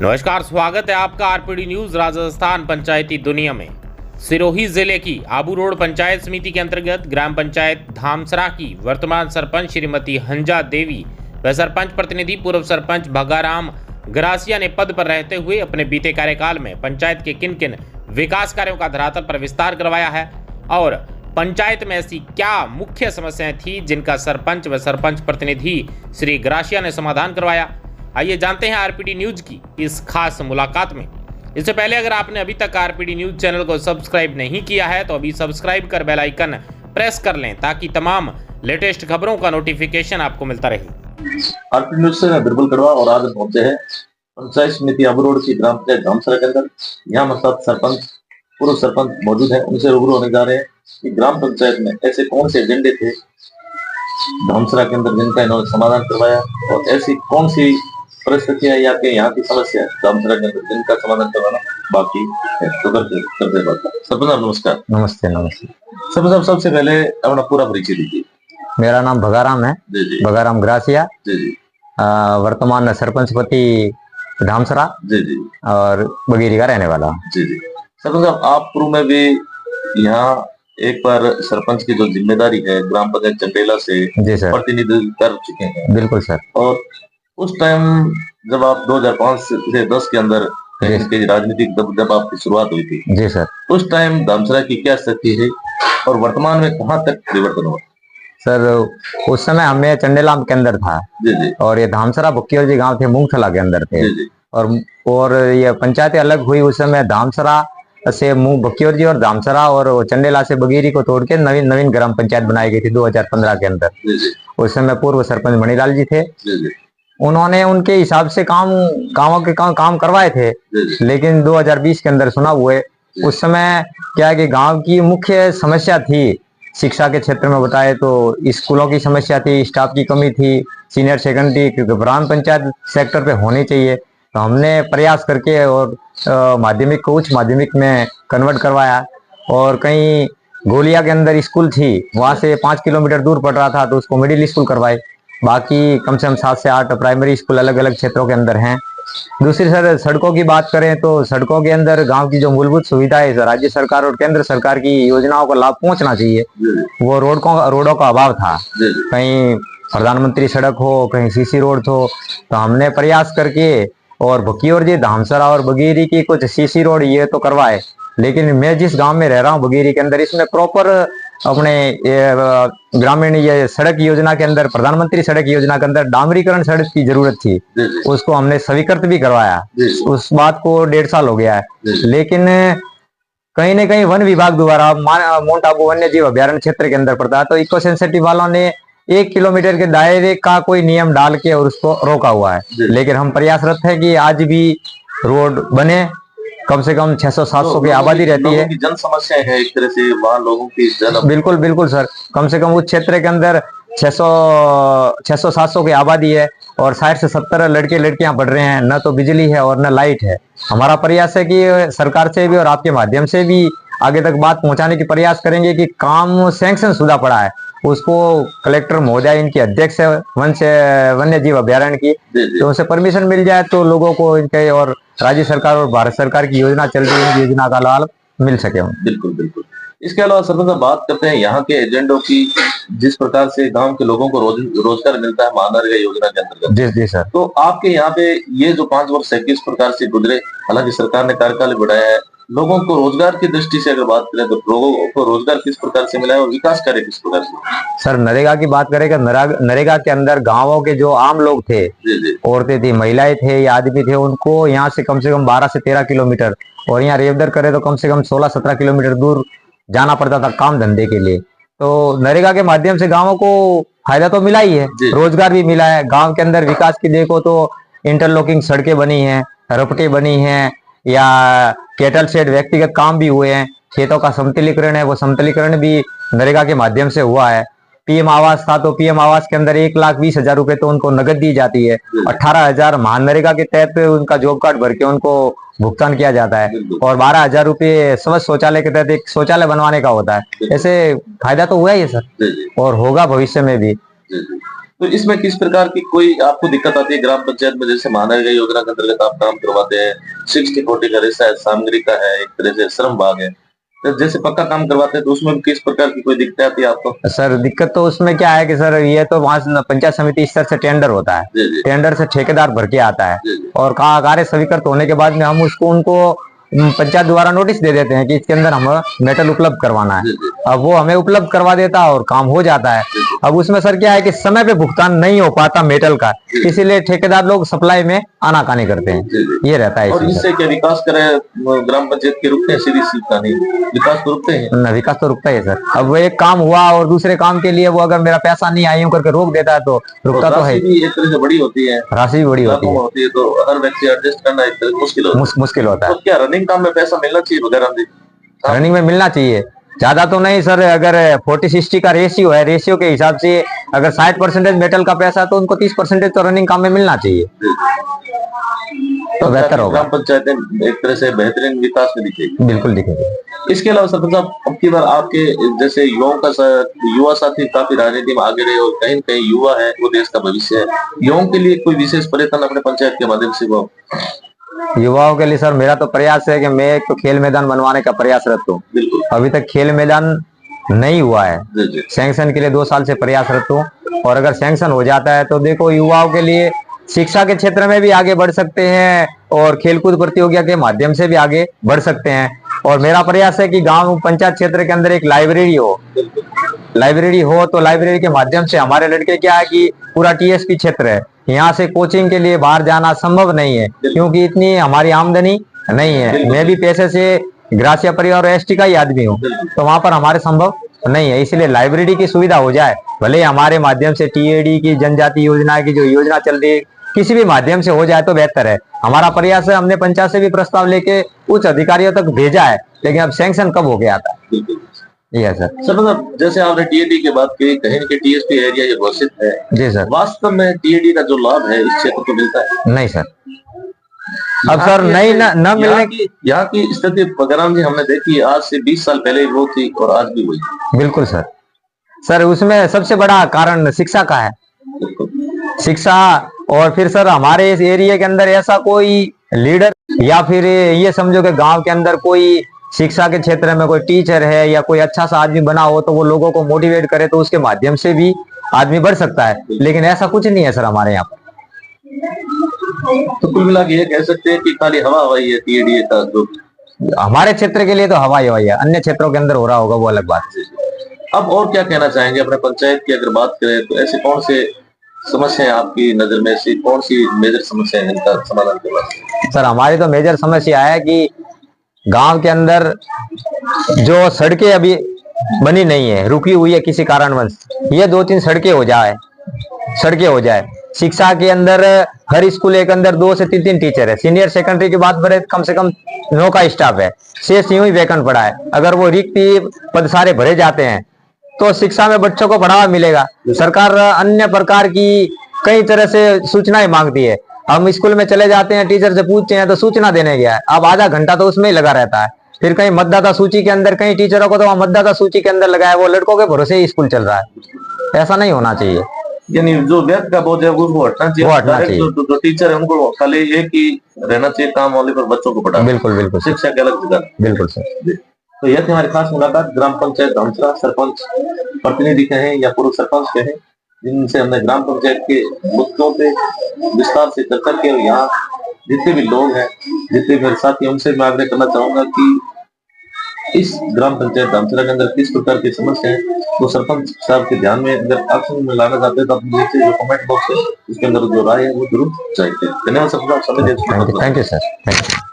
नमस्कार, स्वागत है आपका आरपीडी न्यूज राजस्थान पंचायती दुनिया में। सिरोही जिले की आबू रोड पंचायत समिति के अंतर्गत ग्राम पंचायत धामसरा की वर्तमान सरपंच श्रीमती हंजा देवी व सरपंच प्रतिनिधि पूर्व सरपंच भगाराम ग्रासिया ने पद पर रहते हुए अपने बीते कार्यकाल में पंचायत के किन किन विकास कार्यों का धरातल पर विस्तार करवाया है और पंचायत में ऐसी क्या मुख्य समस्याएं थी जिनका सरपंच व सरपंच प्रतिनिधि श्री ग्रासिया ने समाधान करवाया। आइए जानते हैं आरपीडी न्यूज की इस खास मुलाकात में। इससे पहले अगर आपने अभी तक आरपीडी न्यूज चैनल को सब्सक्राइब नहीं किया है तो अभी सब्सक्राइब कर बेल आइकन प्रेस कर लें ताकि तमाम लेटेस्ट खबरों का नोटिफिकेशन आपको मिलता रहे। आरपीडी न्यूज से मैं बिरबल कड़वा और आज पहुंचे हैं पंचायत समिति आबू रोड की ग्राम पंचायत धामसरा के अंदर। यहाँ हमारे साथ सरपंच पूर्व सरपंच मौजूद है, उनसे रूबरू होने जा रहे हैं कि ग्राम पंचायत में ऐसे कौन से एजेंडे थे धामसरा के अंदर जिनका इन्होंने समाधान करवाया और ऐसी कौन सी परिस्थितियां या के यहाँ की समस्या है धामसरा के अंदर जिनका समाधान करवाना बाकी है। तो करते बात। सरपंच साहब नमस्कार। नमस्ते। नमस्ते सरपंच साहब, सबसे पहले अपना पूरा परिचय दीजिए। मेरा नाम भगाराम है, भगाराम ग्रासिया। वर्तमान सरपंच पति धामसरा और बगीरी का रहने वाला। सरपंच साहब, आप पूर्व में भी यहाँ एक बार सरपंच की जो जिम्मेदारी है ग्राम पंचायत चंडेला से प्रतिनिधित्व कर चुके हैं। बिल्कुल सर। और उस टाइम जब आप 2005 से 10 के अंदर राजनीतिक जब आपकी शुरुआत हुई थी जी सर, उस टाइम धामसरा की क्या स्थिति है और वर्तमान में कहाँ तक परिवर्तन हुआ? सर उस समय हमें चंडेला के अंदर था और ये धामसरा बुक्कीर जी गांव थे, मूंगथला के अंदर थे। और ये पंचायतें अलग हुई उस समय। धामसरा से बुक्कीर जी और धामसरा और चंडेला से बगीरी को तोड़ के नवीन ग्राम पंचायत बनाई गई थी 2015 के अंदर। उस समय पूर्व सरपंच मणिलाल जी थे, उन्होंने उनके हिसाब से गांवों के काम करवाए थे। लेकिन 2020 के अंदर चुनाव हुए। उस समय क्या है कि गांव की मुख्य समस्या थी शिक्षा के क्षेत्र में बताए तो स्कूलों की समस्या थी, स्टाफ की कमी थी, सीनियर सेकेंडरी ग्राम पंचायत सेक्टर पे होनी चाहिए। तो हमने प्रयास करके और माध्यमिक को उच्च माध्यमिक में कन्वर्ट करवाया और कहीं गोलिया के अंदर स्कूल थी, वहां से 5 किलोमीटर दूर पड़ रहा था तो उसको मिडिल स्कूल करवाए। बाकी कम से कम 7 से 8 प्राइमरी स्कूल अलग अलग क्षेत्रों के अंदर हैं। दूसरी सर सड़कों की बात करें तो सड़कों के अंदर गांव की जो मूलभूत सुविधाएं राज्य सरकार और केंद्र सरकार की योजनाओं का लाभ पहुंचना चाहिए, वो रोडों का अभाव था। कहीं प्रधानमंत्री सड़क हो, कहीं सीसी रोड हो। तो हमने प्रयास करके और बकीर जी धामसरा और बगीरी की कुछ सीसी रोड ये तो करवाए। लेकिन मैं जिस गांव में रह रहा हूँ बगीरी के अंदर, इसमें प्रॉपर अपने ग्रामीण ये सड़क योजना के अंदर, प्रधानमंत्री सड़क योजना के अंदर डामरीकरण सड़क की जरूरत थी। उसको हमने स्वीकृत भी करवाया। उस बात को 1.5 साल हो गया है। लेकिन कहीं न कहीं वन विभाग द्वारा माउंट आबू वन्य जीव अभ्यारण्य क्षेत्र के अंदर पड़ता है तो इको सेंसिटिव वालों ने 1 किलोमीटर के दायरे का कोई नियम डाल के और उसको रोका हुआ है। लेकिन हम प्रयासरत है कि आज भी रोड बने। कम से कम 600-700 की आबादी रहती है। जन समस्या है एक तरह से वहाँ लोगों की बिल्कुल सर। कम से कम उस क्षेत्र के अंदर 600-700 की आबादी है और 60 से 70 लड़के लड़कियां पढ़ रहे हैं। न तो बिजली है और न लाइट है। हमारा प्रयास है कि सरकार से भी और आपके माध्यम से भी आगे तक बात पहुंचाने की प्रयास करेंगे कि काम सैंक्शन शुदा पड़ा है, उसको कलेक्टर महोदय इनकी अध्यक्ष है वन्य जीव अभ्यारण्य की, तो उनसे परमिशन मिल जाए तो लोगों को इनके और राज्य सरकार और भारत सरकार की योजना चल रही है, योजना का लाभ मिल सके। बिल्कुल। इसके अलावा सरपंच बात करते हैं यहाँ के एजेंडों की, जिस प्रकार से गांव के लोगों को रोजगार मिलता है मनरेगा योजना के अंतर्गत। जी सर। तो आपके यहाँ पे ये जो 5 वर्ष है किस प्रकार से गुजरे? हालांकि सरकार ने कार्यकाल बढ़ाया है, लोगों को रोजगार की दृष्टि से अगर बात करें तो लोगों को रोजगार किस प्रकार से मिला है और विकास कार्य किस प्रकार से? सर नरेगा की बात करें कि नरेगा के अंदर गांवों के जो आम लोग थे, औरतें थी, महिलाएं थे या आदमी थे, उनको यहाँ से कम 12 से 13 किलोमीटर और यहाँ रेवदर करे तो कम से कम 16-17 किलोमीटर दूर जाना पड़ता था काम धंधे के लिए। तो नरेगा के माध्यम से गांवों को फायदा तो मिला ही है, रोजगार भी मिला है। गांव के अंदर विकास की देखो तो इंटरलॉकिंग सड़कें बनी हैं, रपटे बनी हैं या केटल शेड व्यक्तिगत काम भी हुए हैं। खेतों का समतलीकरण है, वो समतलीकरण भी नरेगा के माध्यम से हुआ है। पीएम आवास था तो पीएम आवास के अंदर 1,20,000 रुपए तो उनको नगद दी जाती है। 18,000 महानरेगा के तहत उनका जॉब कार्ड भर के उनको भुगतान किया जाता है और 12,000 रुपये स्वच्छ शौचालय के तहत एक शौचालय बनवाने का होता है। ऐसे फायदा तो हुआ ही है सर और होगा भविष्य में भी। तो इसमें किस प्रकार की कोई आपको दिक्कत आती है ग्राम पंचायत में? जैसे महानरेगा योजना के अंतर्गत आप काम करवाते हैं, 60-40 का रिश्ता है, सामग्री का है, एक तरह से श्रम भाग है, तो जैसे पक्का काम करवाते हैं तो उसमें किस प्रकार की कोई दिक्कत आती है आपको? सर दिक्कत तो उसमें क्या है कि सर ये तो वहाँ पंचायत समिति स्तर से टेंडर होता है, जी जी टेंडर से ठेकेदार भर के आता है, जी जी और कार्य स्वीकृत होने के बाद में हम उनको पंचायत द्वारा नोटिस दे देते हैं कि इसके अंदर हमें मेटल उपलब्ध करवाना है। जी जी अब वो हमें उपलब्ध करवा देता है और काम हो जाता है। अब उसमें सर क्या है कि समय पे भुगतान नहीं हो पाता मेटल का, इसीलिए ठेकेदार लोग सप्लाई में आनाकानी करते हैं, जी जी। ये रहता है और इसमें इससे क्या विकास करे ग्राम पंचायत के रुकते हैं? सीधी सी कहानी, विकास तो रुकते हैं। सर। विकास तो रुकता ही है सर। अब वो एक काम हुआ और दूसरे काम के लिए वो अगर मेरा पैसा नहीं आई करके रोक देता है तो रुकता तो है। राशि भी एक तरह से बड़ी होती है, राशि भी बड़ी लाखों में होती है, तो हर व्यक्ति एडजस्ट करना एक तरह से मुश्किल होता है। है। तो क्या रनिंग काम में पैसा मिलना चाहिए वगैरह? रनिंग में मिलना चाहिए, ज्यादा तो नहीं सर। अगर 40-60 का रेशियो है, रेशियो के हिसाब से अगर 60% मेटल का पैसा है तो उनको 30% तो रनिंग काम में मिलना चाहिए, तो बेहतर होगा। ग्राम पंचायतें एक तरह से बेहतरीन विकास में दिखेगी। बिल्कुल दिखेगी। इसके अलावा सरपंच साहब, अब की बार आपके जैसे युवाओं का युवा साथी काफी राजनीति में आगे रहे और कहीं न कहीं युवा है वो देश का भविष्य है, युवाओं के लिए कोई विशेष प्रयत्न अपने पंचायत के माध्यम से वो? युवाओं के लिए सर मेरा तो प्रयास है कि मैं एक तो खेल मैदान बनवाने का प्रयासरत हूँ। बिल्कुल। अभी तक खेल मैदान नहीं हुआ है, जी जी। सैंक्शन के लिए 2 साल से प्रयासरत हूँ, और अगर सैंक्शन हो जाता है तो देखो युवाओं के लिए शिक्षा के क्षेत्र में भी आगे बढ़ सकते हैं और खेलकूद प्रतियोगिता के माध्यम से भी आगे बढ़ सकते हैं। और मेरा प्रयास है कि गांव पंचायत क्षेत्र के अंदर एक लाइब्रेरी हो, तो लाइब्रेरी के माध्यम से हमारे लड़के क्या है कि पूरा टीएसपी क्षेत्र है, यहाँ से कोचिंग के लिए बाहर जाना संभव नहीं है क्योंकि इतनी हमारी आमदनी नहीं है। मैं भी पैसे से ग्रासीय परिवार और एसटी का ही आदमी हूँ, तो वहां पर हमारे संभव नहीं है, इसलिए लाइब्रेरी की सुविधा हो जाए, भले हमारे माध्यम से टीएडी की जनजाति योजना की जो योजना चल रही है किसी भी माध्यम से हो जाए तो बेहतर है। हमारा प्रयास है, हमने पंचायत से भी प्रस्ताव लेके उच्च अधिकारियों तक भेजा है, लेकिन अब सैंक्शन कब हो गया आता है। ये सर। मतलब जैसे आपने टीएडी की बात की, कहीं कि टीएसपी एरिया ये घोषित है, जी सर, वास्तव में टीएडी का जो लाभ है इस क्षेत्र को मिलता है? नहीं सर। अब सर नहीं न मिलने की यहाँ की स्थिति बगराम जी हमने देखी, आज से 20 साल पहले वो थी और आज भी वही। बिल्कुल सर, उसमें सबसे बड़ा कारण शिक्षा का है, शिक्षा। और फिर सर हमारे इस एरिया के अंदर ऐसा कोई लीडर या फिर ये समझो कि गांव के अंदर कोई शिक्षा के क्षेत्र में कोई टीचर है या कोई अच्छा सा आदमी बना हो तो वो लोगों को मोटिवेट करे तो उसके माध्यम से भी आदमी बढ़ सकता है, लेकिन ऐसा कुछ नहीं है सर हमारे यहाँ पर। तो कुल मिला के ये कह सकते हैं कि खाली हवा हवाई है टीएडी का जो हमारे क्षेत्र के लिए तो हवा ही है, अन्य क्षेत्रों के अंदर हो रहा होगा वो अलग बात है। अब और क्या कहना चाहेंगे अपने पंचायत की अगर बात करें तो ऐसे कौन से समस्या आपकी नजर में, ऐसी कौन सी मेजर समस्या है इनका समाधान करवा? सर हमारी तो मेजर समस्या है कि गांव के अंदर जो सड़कें अभी बनी नहीं है, रुकी हुई है किसी कारणवश, ये 2-3 सड़कें हो जाए। शिक्षा के अंदर हर स्कूल के अंदर 2 से 3 टीचर है, सीनियर सेकेंडरी की बात करें कम से कम 9 का स्टाफ है, शेष यूं ही वैकेंट पड़ा है। अगर वो रिक्त पद सारे भरे जाते हैं तो शिक्षा में बच्चों को बढ़ावा मिलेगा। सरकार अन्य प्रकार की कई तरह से सूचनाएं मांगती है, हम स्कूल में चले जाते हैं, टीचर से पूछते हैं तो सूचना देने गया है, अब आधा घंटा तो उसमें ही लगा रहता है। फिर कहीं मतदाता सूची के अंदर, कई टीचरों को तो वहां मतदाता सूची के अंदर लगाया, वो लड़कों के भरोसे ही स्कूल चल रहा है। ऐसा नहीं होना चाहिए, यानी जो व्यक्ति का बोझ है वो हटना चाहिए। जो टीचर है उनको खाली एक ही रहना चाहिए काम वाले पर, बच्चों को पढ़ाना। बिल्कुल शिक्षा के अलग जगह। बिल्कुल सर। तो यह थी हमारी खास मुलाकात ग्राम पंचायत धामसरा सरपंच प्रतिनिधि कहें या पूर्व सरपंच कहें, जिनसे हमने ग्राम पंचायत के मुद्दों पे विस्तार से चर्चा की। और यहाँ जितने भी लोग हैं, जितने मेरे साथी, उनसे मैं आग्रह करना चाहूंगा कि इस ग्राम पंचायत धामसरा के अंदर किस प्रकार की समस्या है तो सरपंच साहब के ध्यान में अगर एक्शन में लाना चाहते हैं तो अपने नीचे जो कमेंट बॉक्स है उसके अंदर जो राय है वो जरूर चाहिए। धन्यवाद सरपंच साहब, समय देने के लिए। Thank you sir.